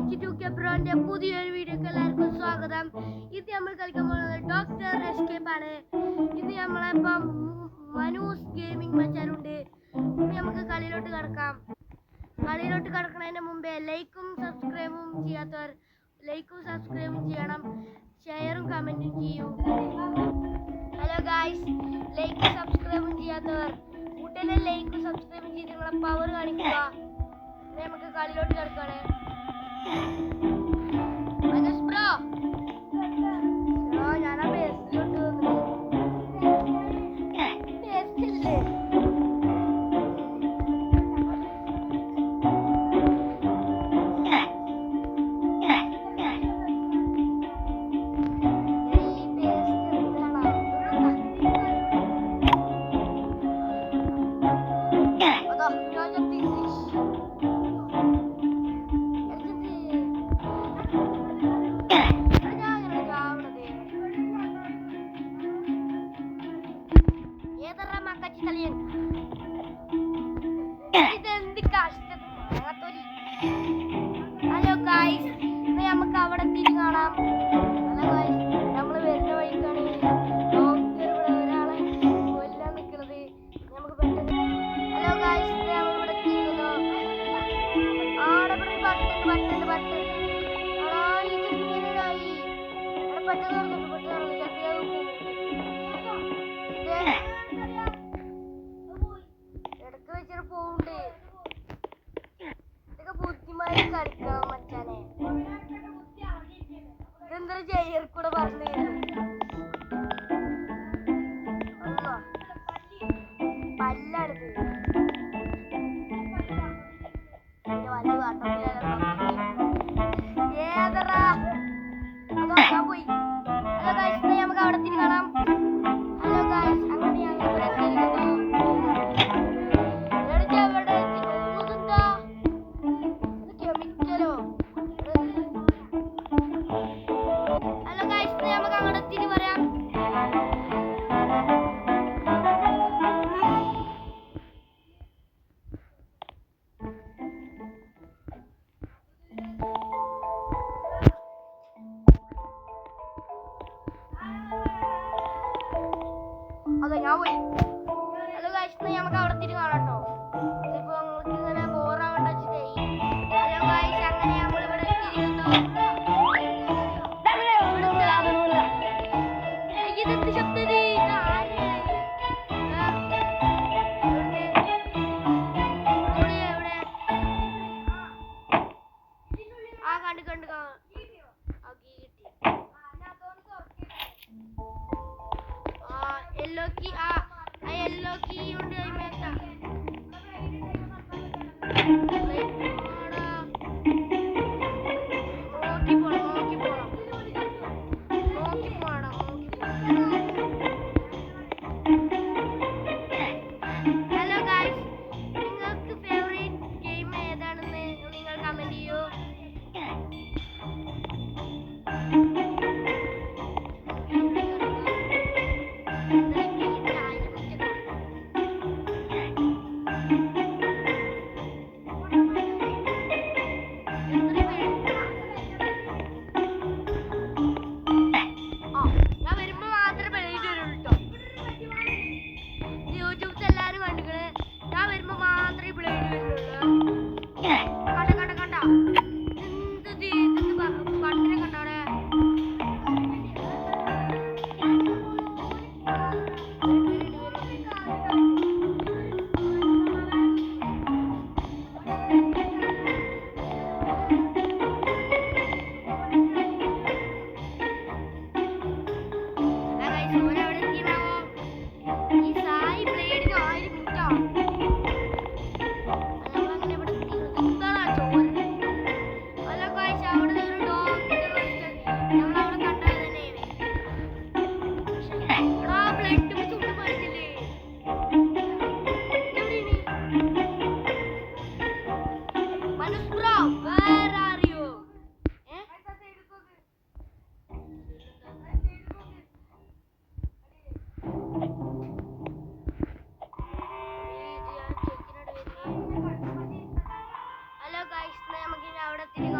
H2K ബ്രോന്റെ പുതിയൊരു വീഡിയോക്ക് എല്ലാവർക്കും സ്വാഗതം. ഇത് നമ്മൾ കളിക്കാൻ പോകുന്നത് ഡോക്ടർ എസ്കേപ്പ് ആണ്. ഇത് നമ്മളിപ്പം മനൂസ് ഗെയിമിംഗ് മച്ചാനുണ്ട്. ഇനി നമുക്ക് കളിയിലോട്ട് കടക്കാം. കളിയിലോട്ട് കടക്കുന്നതിന് മുമ്പേ ലൈക്കും സബ്സ്ക്രൈബും ചെയ്യാത്തവർ ലൈക്കും സബ്സ്ക്രൈബും ചെയ്യണം, ഷെയറും കമന്റും ചെയ്യൂ. ഹലോ ഗായ്സ്, ലൈക്കും സബ്സ്ക്രൈബും ചെയ്യാത്തവർ ഉടനെ ലൈക്കും സബ്സ്ക്രൈബും ചെയ്ത് നിങ്ങളെ പവർ കാണിക്കുക. നമുക്ക് കളിയിലോട്ട് കിടക്കാണ്. മനോസ് ബ്രോ ഞാനാ ബേസിലോട്ട് ബേസില്ലേ ഹലോ ഗായ്സ്, നമുക്ക് അവിടെ തിരിഞ്ഞ് കാണാം. ഹലോ ഗായ്സ്, നമ്മൾ വരുന്ന വഴിക്കാണ് ഡോക്ടർ ഇവിടെ ഒരാളെ കൊല്ലാൻ നിൽക്കുന്നത്. നമുക്ക് പെട്ടെന്ന് ഹലോ ഗായ്സ്, നമ്മൾ ഇവിടെ എത്തിയിരിക്കുന്നു. ആടെ ഇവിടെ ബട്ടൺ ഇടക്ക് വെച്ചിട്ട് പോവുണ്ട്. ഇതൊക്കെ ബുദ്ധിമാരി കളിക്കണം മച്ചാനെ. ഇതെന്താ ജയർ കൂടെ പറഞ്ഞു പല്ലാടുത്ത് വലിയ ഏതറാ അതോ ഞാൻ പോയി. ഹലോ ഗായ്സ്, നമുക്ക് അവിടെ തിരി കാണാം. ഹലോ ഗായ്സ്, അങ്ങനെ ഞങ്ങൾ ഇവിടെ എത്തിയിരിക്കുന്നു. ഹലോ ഗായ്സ്, നമുക്ക് അങ്ങോട്ട് തിരി പറയാം. അതെ ഞാൻ പോയി. ഹലോ ഗായ്സ്, നമുക്ക് അവിടെ തിരി കാണാട്ടോ. ഇതിപ്പോ നിങ്ങൾക്ക് ഇങ്ങനെ ബോറാവണ്ട വെച്ചിട്ടേ. ഹലോ ഗായ്സ്, അങ്ങനെ നമ്മൾ ഇവിടെ എത്തിയിരിക്കുന്നു. ഇതെന്ത് ശബ്ദം? ആ കണ്ട് കണ്ട് യെല്ലോ കീ യെല്ലോ കീ ഉണ്ട്. ഹലോ ഗായ്സ്, നിങ്ങൾക്ക് ഫേവറേറ്റ് ഗെയിം ഏതാണെന്ന് നിങ്ങൾ കമന്റ് ചെയ്യൂ. ഞാൻ വരുമ്പോ മാത്രമേ ബെലൈറ്റ് വരുള്ളൂ. യൂട്യൂബിൽ എല്ലാരും കണ്ടുകള്. ഞാൻ വരുമ്പോ മാത്രമേ ബെലൈറ്റ് വരുള്ളൂ. കണ്ട പണ്ടിനെ കണ്ടോടെ. Halo guys, നമുക്ക് ഇനി അവിടെ തിരികെ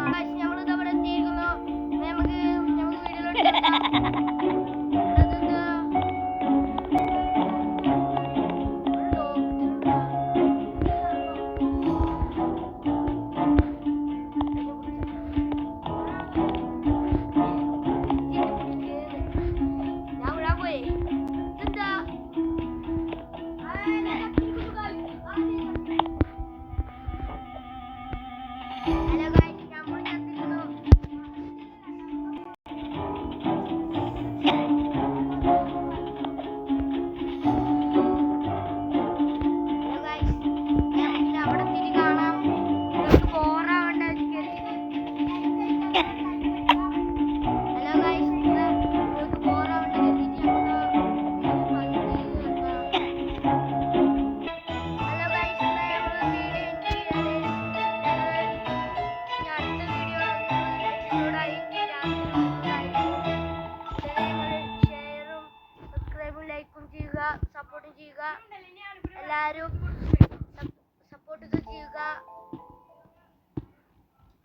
സപ്പോർട്ട് ചെയ്യുക എല്ലാവരും.